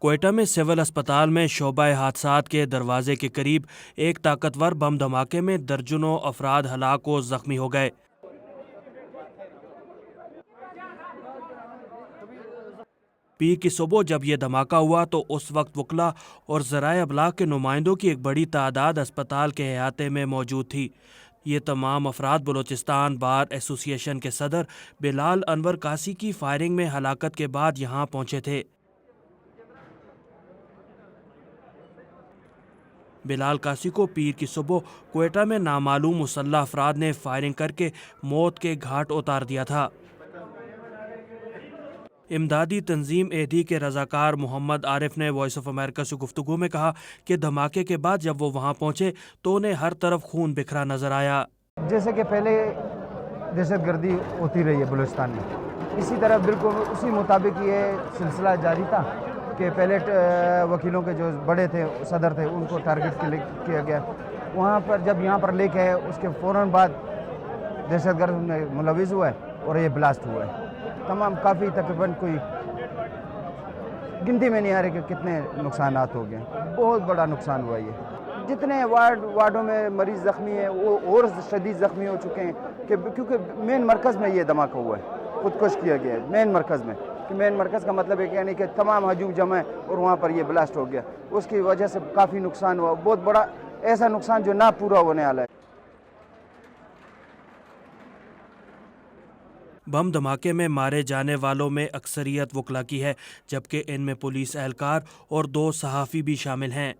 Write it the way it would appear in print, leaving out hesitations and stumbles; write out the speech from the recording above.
کوئٹہ میں سول اسپتال میں شعبہ حادثات کے دروازے کے قریب ایک طاقتور بم دھماکے میں درجنوں افراد ہلاک و زخمی ہو گئے۔ پیر کی صبح جب یہ دھماکہ ہوا تو اس وقت وکلاء اور ذرائع ابلاغ کے نمائندوں کی ایک بڑی تعداد اسپتال کے احاطے میں موجود تھی۔ یہ تمام افراد بلوچستان بار ایسوسی ایشن کے صدر بلال انور قاسی کی فائرنگ میں ہلاکت کے بعد یہاں پہنچے تھے۔ بلال قاسی کو پیر کی صبح کوئٹہ میں نامعلوم مسلح افراد نے فائرنگ کر کے موت کے گھاٹ اتار دیا تھا۔ امدادی تنظیم ایدھی کے رضاکار محمد عارف نے وائس آف امریکہ سے گفتگو میں کہا کہ دھماکے کے بعد جب وہ وہاں پہنچے تو انہیں ہر طرف خون بکھرا نظر آیا۔ جیسے کہ پہلے دہشت گردی ہوتی رہی ہے بلوچستان میں، اسی طرح بالکل اسی مطابق یہ سلسلہ جاری تھا کہ پہلے وکیلوں کے جو بڑے تھے صدر تھے ان کو ٹارگٹ کیا گیا، وہاں پر جب یہاں پر لے کے آئے اس کے فوراً بعد دہشت گرد میں ملوث ہوا ہے اور یہ بلاسٹ ہوا ہے۔ تمام کافی تقریباً کوئی گنتی میں نہیں آ رہی کہ کتنے نقصانات ہو گئے، بہت بڑا نقصان ہوا یہ۔ جتنے وارڈوں میں مریض زخمی ہیں وہ اور شدید زخمی ہو چکے ہیں کیونکہ مین مرکز میں یہ دھماکہ ہوا ہے، خودکش کیا گیا ہے مین مرکز میں۔ کہ مین مرکز کا مطلب ہے کہ یعنی کہ تمام ہجوم جمع ہے اور وہاں پر یہ بلاسٹ ہو گیا، اس کی وجہ سے کافی نقصان ہوا، بہت بڑا ایسا نقصان جو نہ پورا ہونے والا ہے۔ بم دھماکے میں مارے جانے والوں میں اکثریت وکلاء کی ہے، جبکہ ان میں پولیس اہلکار اور 2 صحافی بھی شامل ہیں۔